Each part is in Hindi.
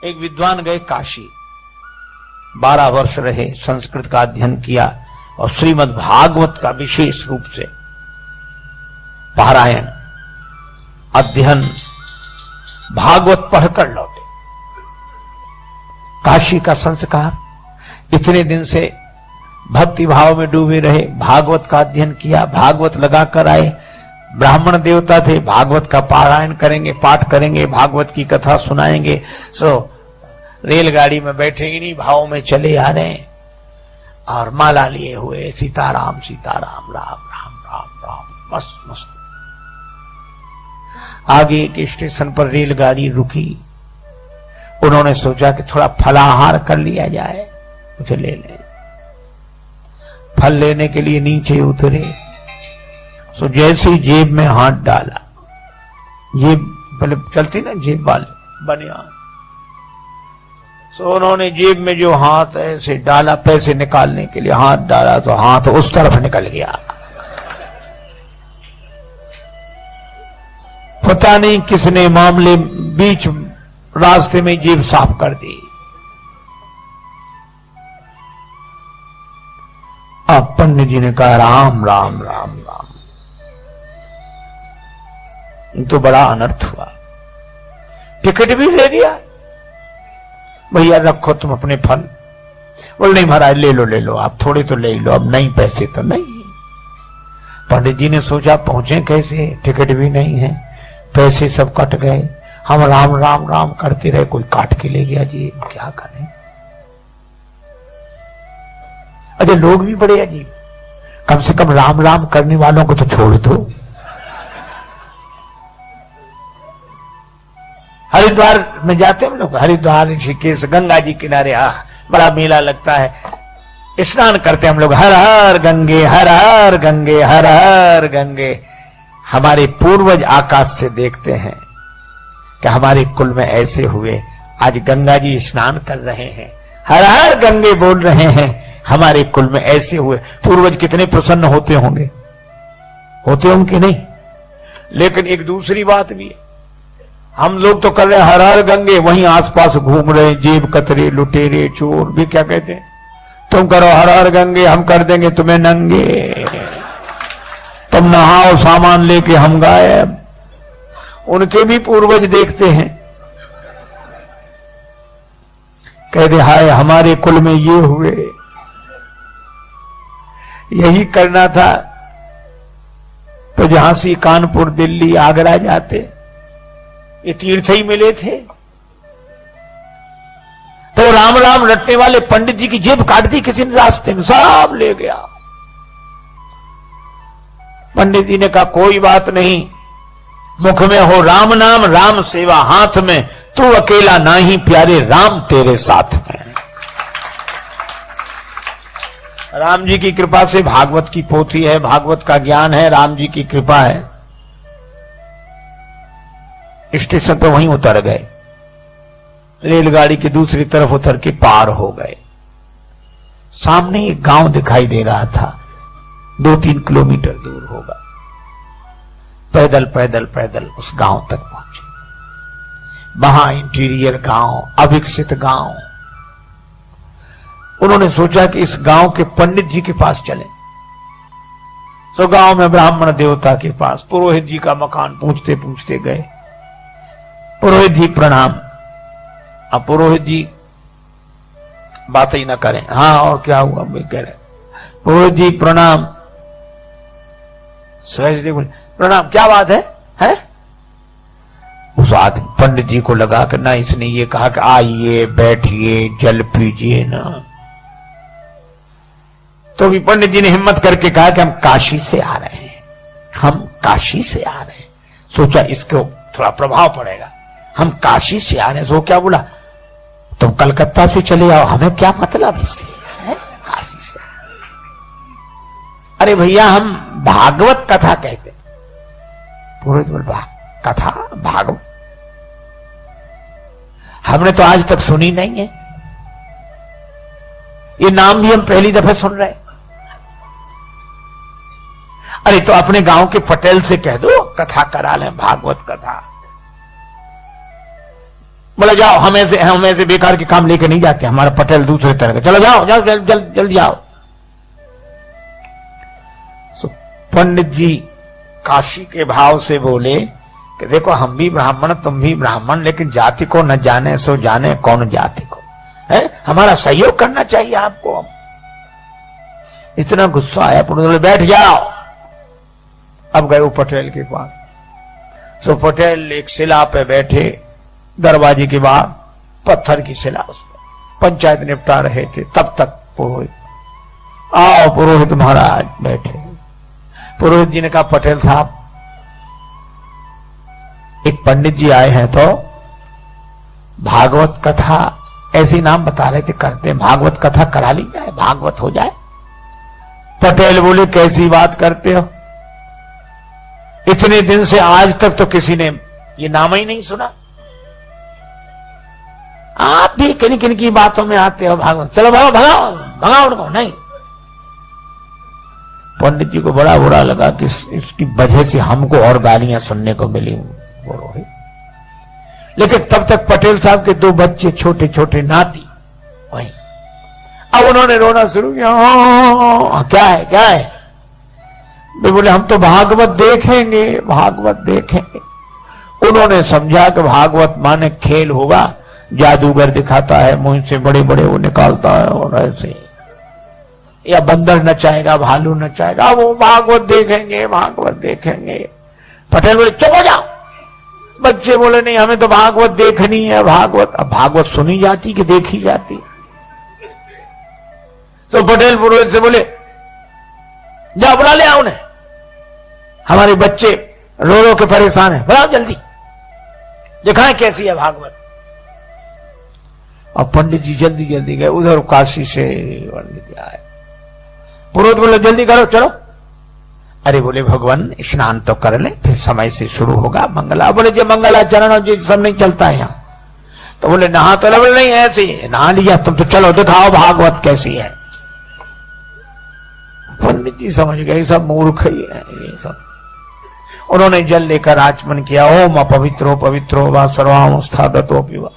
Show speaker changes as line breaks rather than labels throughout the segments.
एक विद्वान गए काशी, 12 वर्ष रहे, संस्कृत का अध्ययन किया और श्रीमद् भागवत का विशेष रूप से पारायण अध्ययन भागवत पढ़कर लौटे। काशी का संस्कार, इतने दिन से भक्ति भाव में डूबे रहे, भागवत का अध्ययन किया, भागवत लगाकर आए, ब्राह्मण देवता थे, भागवत का पारायण करेंगे, पाठ करेंगे, भागवत की कथा सुनाएंगे। रेलगाड़ी में बैठे इन्हीं भाव में चले आ रहे हैं और माला लिए हुए सीताराम सीताराम राम राम राम राम, मस्त मस्त। आगे एक स्टेशन पर रेलगाड़ी रुकी, उन्होंने सोचा कि थोड़ा फलाहार कर लिया जाए, कुछ ले लें। फल लेने के लिए नीचे उतरे, सो जैसे ही जेब में हाथ डाला, जेब पहले चलती ना जेब वाले बनियान, सो उन्होंने जेब में जो हाथ ऐसे डाला पैसे निकालने के लिए, हाथ डाला तो हाथ उस तरफ निकल गया। पता नहीं किसने मामले बीच रास्ते में जेब साफ कर दी। अब पंडित जी ने कहा राम राम राम राम, तो बड़ा अनर्थ हुआ। टिकट भी ले लिया, भैया रखो तुम अपने फल। बोल नहीं महाराज ले लो आप, थोड़े तो ले लो, अब नहीं पैसे तो नहीं। पंडित जी ने सोचा पहुंचे कैसे, टिकट भी नहीं है, पैसे सब कट गए, हम राम राम राम करते रहे, कोई काट के ले गया जी, क्या करें। अच्छा लोग भी बड़े अजीब, कम से कम राम राम करने वालों को तो छोड़ दो। हरिद्वार में जाते हम लोग, हरिद्वार ऋषिकेश गंगा जी किनारे, बड़ा मेला लगता है, स्नान करते हम लोग, हर हर गंगे हर हर गंगे हर हर गंगे। हमारे पूर्वज आकाश से देखते हैं कि हमारे कुल में ऐसे हुए, आज गंगा जी स्नान कर रहे हैं, हर हर गंगे बोल रहे हैं, हमारे कुल में ऐसे हुए। पूर्वज कितने प्रसन्न होते होंगे कि नहीं। लेकिन एक दूसरी बात भी है, हम लोग तो कर रहे हैं हर हर गंगे, वहीं आसपास घूम रहे हैं जेब कतरे लुटेरे चोर भी, क्या कहते हैं, तुम करो हर हर गंगे, हम कर देंगे तुम्हें नंगे, तुम नहाओ सामान लेके हम गायब। उनके भी पूर्वज देखते हैं, कहते हाय हमारे कुल में ये हुए। यही करना था तो झांसी कानपुर दिल्ली आगरा जाते, ये तीर्थ ही मिले थे। तो राम राम रटने वाले पंडित जी की जेब काट दी किसी ने रास्ते में, सब ले गया। पंडित जी ने कहा कोई बात नहीं, मुख में हो राम नाम राम सेवा हाथ में, तू अकेला नाही प्यारे राम तेरे साथ में। राम जी की कृपा से भागवत की पोथी है, भागवत का ज्ञान है, राम जी की कृपा है। स्टेशन पर वहीं उतर गए, रेलगाड़ी की दूसरी तरफ उतर के पार हो गए। सामने एक गांव दिखाई दे रहा था, 2-3 किलोमीटर दूर होगा। पैदल पैदल पैदल उस गांव तक पहुंचे। वहां इंटीरियर गांव, अविकसित गांव। उन्होंने सोचा कि इस गांव के पंडित जी के पास चले। तो गांव में ब्राह्मण देवता के पास पुरोहित जी का मकान पूछते पूछते गए। पुरोहित जी प्रणाम। अब पुरोहित जी बात ही ना करें, हाँ और क्या हुआ कह रहे, पुरोहित जी प्रणाम। सहज बोले प्रणाम, क्या बात है? उस आदमी पंडित जी को लगा कि ना इसने ये कहा कि आइए बैठिए जल पीजिए ना, तो भी पंडित जी ने हिम्मत करके कहा कि हम काशी से आ रहे हैं, हम काशी से आ रहे हैं। सोचा इसको थोड़ा प्रभाव पड़ेगा, हम काशी से आ रहे हैं। सो क्या बोला, तुम कलकत्ता से चले आओ, हमें क्या मतलब इससे, काशी से। अरे भैया हम भागवत कथा कहते। पुरोहित बोल कथा भागवत हमने तो आज तक सुनी नहीं है, ये नाम भी हम पहली दफे सुन रहे हैं। अरे तो अपने गांव के पटेल से कह दो कथा करा लें, भागवत कथा। बोले जाओ, हमें से बेकार के काम लेके नहीं जाते, हमारा पटेल दूसरे तरह का, चलो जाओ जाओ जल्दी जाओ। पंडित जी काशी के भाव से बोले कि देखो हम भी ब्राह्मण तुम भी ब्राह्मण, लेकिन जाति को न जाने सो जाने कौन जाति को है, हमारा सहयोग करना चाहिए आपको। इतना गुस्सा आया, बोले बैठ जाओ। अब गए वो पटेल के पास। सो पटेल एक शिला पे बैठे, दरवाजे के बाहर पत्थर की शिला, उसमें पंचायत निपटा रहे थे। तब तक पुरोहित, आओ पुरोहित महाराज बैठे। पुरोहित जी ने कहा पटेल साहब, एक पंडित जी आए हैं तो भागवत कथा, ऐसी नाम बता रहे थे करते, भागवत कथा करा ली जाए, भागवत हो जाए। पटेल बोले कैसी बात करते हो, इतने दिन से आज तक तो किसी ने ये नाम ही नहीं सुना, आप भी किन किन की बातों में आते हो भागवत, चलो भगाओ भगाओ भगाओ उनको। नहीं, पंडित जी को बड़ा बुरा लगा कि इसकी वजह से हमको और गालियां सुनने को मिली। लेकिन तब तक पटेल साहब के दो बच्चे छोटे छोटे नाती वहीं, अब उन्होंने रोना शुरू किया, क्या है क्या है। वे बोले हम तो भागवत देखेंगे, भागवत देखेंगे। उन्होंने समझा कि भागवत माने खेल होगा, जादूगर दिखाता है, मुंह से बड़े बड़े वो निकालता है और ऐसे, या बंदर नचाएगा, भालू नचाएगा, वो भागवत देखेंगे, भागवत देखेंगे। पटेल बोले चुप हो जाओ। बच्चे बोले नहीं हमें तो भागवत देखनी है, भागवत। अब भागवत सुनी जाती कि देखी जाती। तो पटेल पुरोहित से बोले जाओ बुला ले आओ उन्हें, हमारे बच्चे रो रो के परेशान है, बुलाओ जल्दी, दिखाएं कैसी है भागवत। और पंडित जी जल्दी जल्दी गए, उधर काशी से पंडित जी आए। पुरोहित बोले जल्दी करो चलो। अरे बोले भगवान स्नान तो कर ले, फिर समय से शुरू होगा मंगला। बोले जो मंगलाचरण और जो सब नहीं चलता है यहाँ। तो बोले नहा तो बोले नहीं ऐसे नहा लिया तुम, तो चलो दिखाओ भागवत कैसी है। पंडित जी समझ गए सब मूर्ख ही है ये सब। उन्होंने जल लेकर आचमन किया, ओम अपवित्रो वा सर्वावस्थागतो पिवा।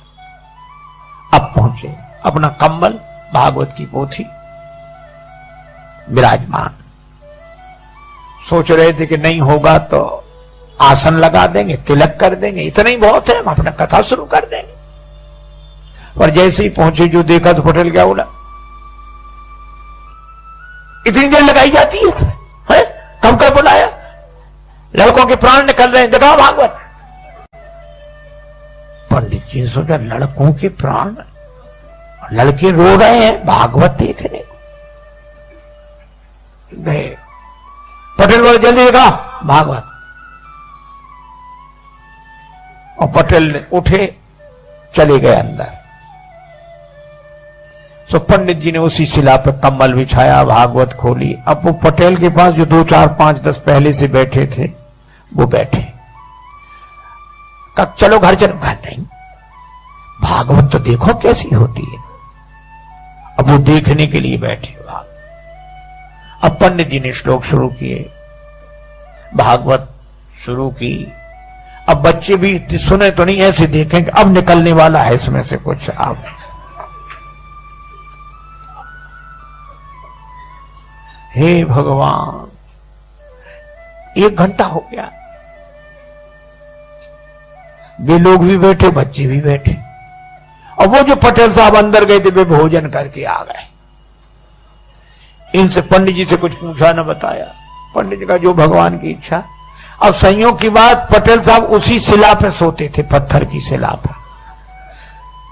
अब पहुंचे, अपना कंबल भागवत की पोथी विराजमान। सोच रहे थे कि नहीं होगा तो आसन लगा देंगे, तिलक कर देंगे, इतना ही बहुत है, हम अपना कथा शुरू कर देंगे। पर जैसे ही पहुंचे जो देखा तो पटेल क्या बोला, इतनी देर लगाई जाती है? कब कब बुलाया, लड़कों के प्राण निकल रहे हैं, दिखाओ भागवत। पंडित जी ने सोचा लड़कों के प्राण, लड़के रो रहे हैं भागवत देखने गए। पटेल बोले जल्दी दिखाओ भागवत। और पटेल ने उठे चले गए अंदर। सो पंडित जी ने उसी शिला पर कंबल बिछाया, भागवत खोली। अब वो पटेल के पास जो 2 4 5 10 पहले से बैठे थे वो बैठे। कब चलो घर चलो, घर नहीं, भागवत तो देखो कैसी होती है। अब वो देखने के लिए बैठे भाग। अब पंडित जी ने श्लोक शुरू किए, भागवत शुरू की। अब बच्चे भी सुने तो नहीं, ऐसे देखें कि अब निकलने वाला है इसमें से कुछ। अब हे भगवान, 1 घंटा हो गया, वे लोग भी बैठे, बच्चे भी बैठे। और वो जो पटेल साहब अंदर गए थे वे भोजन करके आ गए। इनसे पंडित जी से कुछ पूछा न बताया। पंडित जी का जो भगवान की इच्छा। अब संयोग की बात, पटेल साहब उसी शिला पे सोते थे, पत्थर की शिला पर,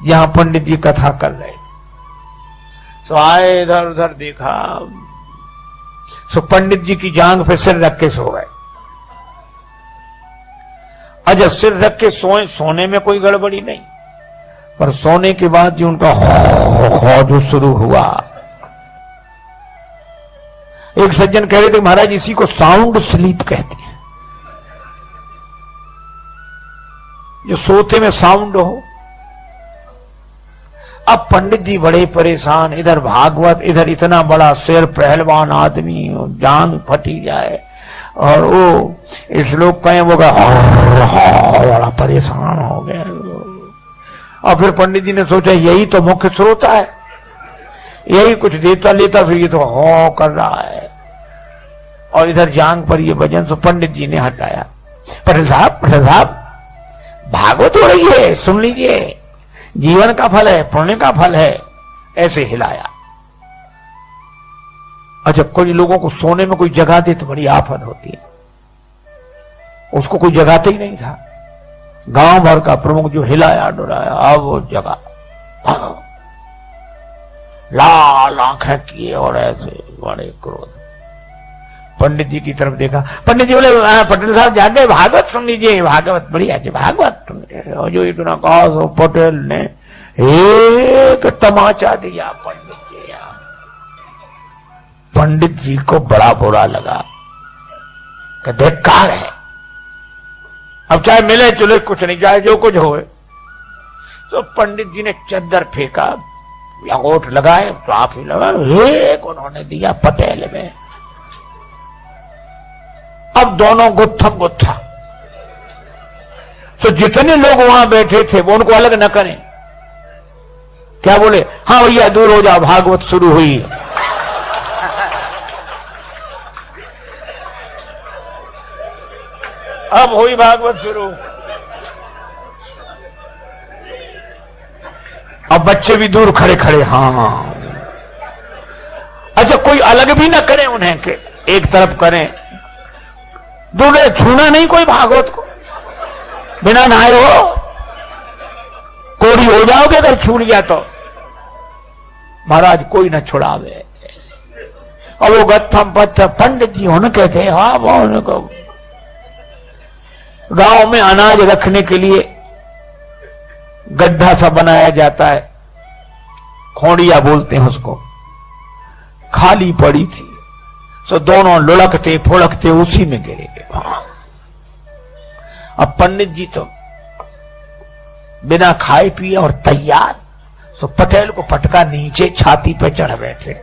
जहां पंडित जी कथा कर रहे थे। सो आए, इधर उधर देखा, सो पंडित जी की जांग पे सिर रख के सो गए। अच्छा सिर रख के सोए, सोने में कोई गड़बड़ी नहीं, पर सोने के बाद जो उनका जो शुरू हुआ। एक सज्जन कह रहे थे महाराज इसी को साउंड स्लीप कहते हैं, जो सोते में साउंड हो। अब पंडित जी बड़े परेशान, इधर भागवत, इधर इतना बड़ा सिर, पहलवान आदमी, जान फटी जाए। और वो इस लोग कहें वो बड़ा परेशान हो गए। और फिर पंडित जी ने सोचा यही तो मुख्य श्रोता है, यही कुछ देता लेता, फिर ये तो हो कर रहा है। और इधर जांग पर ये भजन सो पंडित जी ने हटाया। पटेल साहब भागवत हो रही है, सुन लीजिए, जीवन का फल है, पुण्य का फल है। ऐसे हिलाया। अच्छा, कोई लोगों को सोने में कोई जगह दे तो बड़ी आफत होती है, उसको कोई जगाते ही नहीं था। गांव भर का प्रमुख जो हिलाया डुलाया, अब वो जगह, लाल आंखें किए और ऐसे बड़े क्रोध। पंडित जी की तरफ देखा, पंडित जी बोले पटेल साहब जाके भागवत सुन लीजिए, भागवत बढ़िया है, भागवत सुन लीजिए। और जो इतना कहा सो पटेल ने एक तमाचा दिया पंडित जी। पंडित जी को बड़ा बुरा लगा कि धिक्कार है, अब चाहे मिले चुले कुछ नहीं, चाहे जो कुछ होए। तो पंडित जी ने चद्दर फेंका, अंगूठ लगाए, ट्राफी लगा, एक उन्होंने दिया पटेल में। अब दोनों गुत्थम गुत्था। तो जितने लोग वहां बैठे थे वो उनको अलग न करें, क्या बोले, हाँ भैया दूर हो जाओ, भागवत शुरू हुई। अब हुई भागवत शुरू। अब बच्चे भी दूर खड़े खड़े, हाँ। अच्छा, कोई अलग भी ना करे उन्हें कि एक तरफ करें, दूर छूना नहीं कोई भागवत को, बिना नहाए हो कोड़ी हो जाओगे अगर छू लिया तो। महाराज कोई ना छुड़ावे। और वो गत्थम पत्थर पंडित जी होने कहते हैं, हाँ बोलने को। गांव में अनाज रखने के लिए गड्ढा सा बनाया जाता है, खोड़िया बोलते हैं उसको, खाली पड़ी थी। तो दोनों लुढ़कते फुड़कते उसी में गिरे गए। अब पंडित जी तो बिना खाए पिए और तैयार, तो पटेल को पटका नीचे छाती पे चढ़ बैठे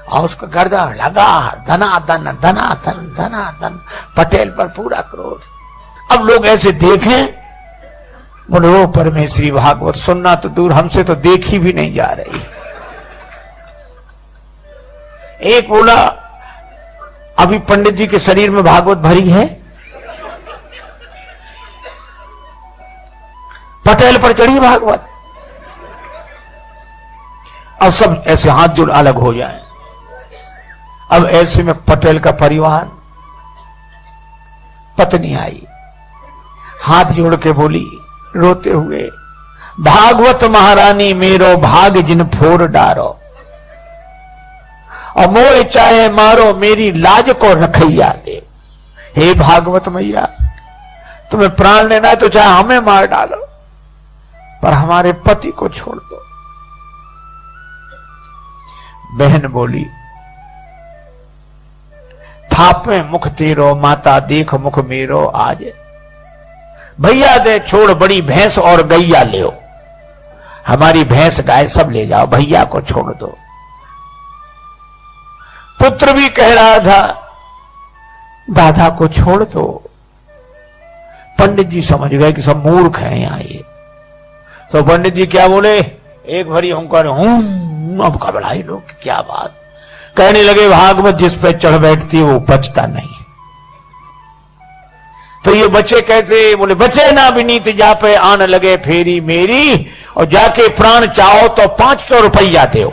और उसका गर्दा लगा, धनाधन धनाधन धनाधन, पटेल पर पूरा क्रोध। अब लोग ऐसे देखें, बोले ओ परमेश्वरी, भागवत सुनना तो दूर, हमसे तो देखी भी नहीं जा रही। एक बोला, अभी पंडित जी के शरीर में भागवत भरी है, पटेल पर चढ़ी भागवत। अब सब ऐसे हाथ जोड़ अलग हो जाए। अब ऐसे में पटेल का परिवार, पत्नी आई, हाथ जोड़ के बोली रोते हुए, भागवत महारानी मेरो भाग जिन फोर डारो, और मोए चाहे मारो मेरी लाज को रखैया दे। हे भागवत मैया, तुम्हें प्राण लेना है तो चाहे हमें मार डालो, पर हमारे पति को छोड़ दो। बहन बोली, थापे मुख तेरो माता देख मुख मेरो आज, भैया दे छोड़ बड़ी भैंस और गैया ले, हमारी भैंस गाय सब ले जाओ, भैया को छोड़ दो। पुत्र भी कह रहा था दादा को छोड़ दो। पंडित जी समझ गए कि सब मूर्ख हैं यहां ये। तो पंडित जी क्या बोले, एक भरी हुंकार, अब घबराए लोग, क्या बात। कहने लगे, भागवत जिस पे चढ़ बैठती है वो बचता नहीं। तो ये बचे कैसे, बोले बचे ना विनीत जा पे आन लगे फेरी मेरी, और जाके प्राण चाहो तो 500 रुपया दो।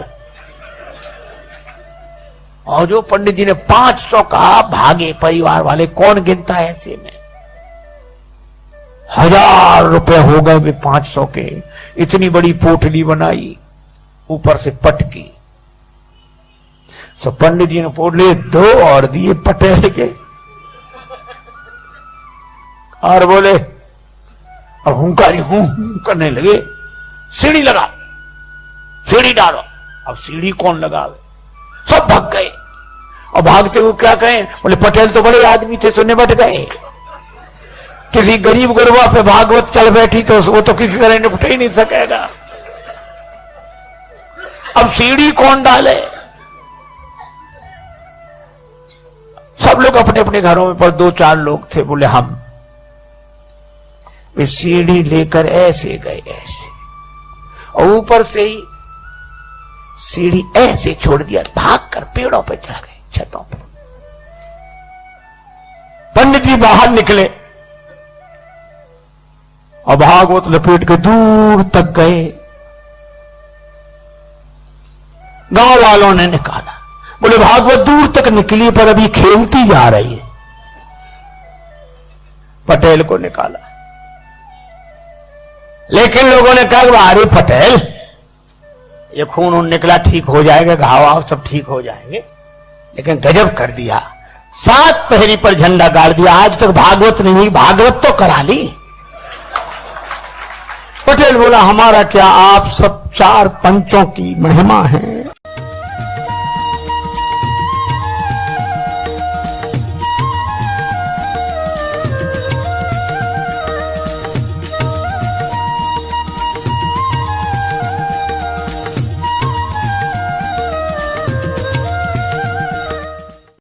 और जो पंडित जी ने 500 कहा, भागे परिवार वाले, कौन गिनता है ऐसे में। 1000 रुपए हो गए वे 500 के। इतनी बड़ी पोटली बनाई, ऊपर से पटकी। सो पंडित जी ने पोटली 2 और दिए पटेल के, और बोले, अब हुंकारी हूं करने लगे, सीढ़ी लगा, सीढ़ी डालो। अब सीढ़ी कौन लगावे, सब भाग गए। और भागते हुए क्या कहें, बोले पटेल तो बड़े आदमी थे, सुनने बैठ गए। किसी गरीब गुरबा पे भागवत चल बैठी तो वो तो किसी तरह निपट ही नहीं सकेगा। अब सीढ़ी कौन डाले, सब लोग अपने अपने घरों में, पर 2-4 लोग थे, बोले हम। वे सीढ़ी लेकर ऐसे गए, ऐसे और ऊपर से ही सीढ़ी ऐसे छोड़ दिया, भागकर पेड़ों पे चढ़ गए, छतों पर। पंडित जी बाहर निकले और भागवत लपेट के दूर तक गए। गांव वालों ने निकाला, बोले भागवत दूर तक निकली पर अभी खेलती जा रही है। पटेल को निकाला, लेकिन लोगों ने कहा अरे पटेल, ये खून उन निकला, ठीक हो जाएगा, घाव आव सब ठीक हो जाएंगे। लेकिन गजब कर दिया, 7 पहरी पर झंडा गाड़ दिया। आज तक भागवत नहीं हुई, भागवत तो करा ली। पटेल बोला हमारा क्या, आप सब 4 पंचों की महिमा है,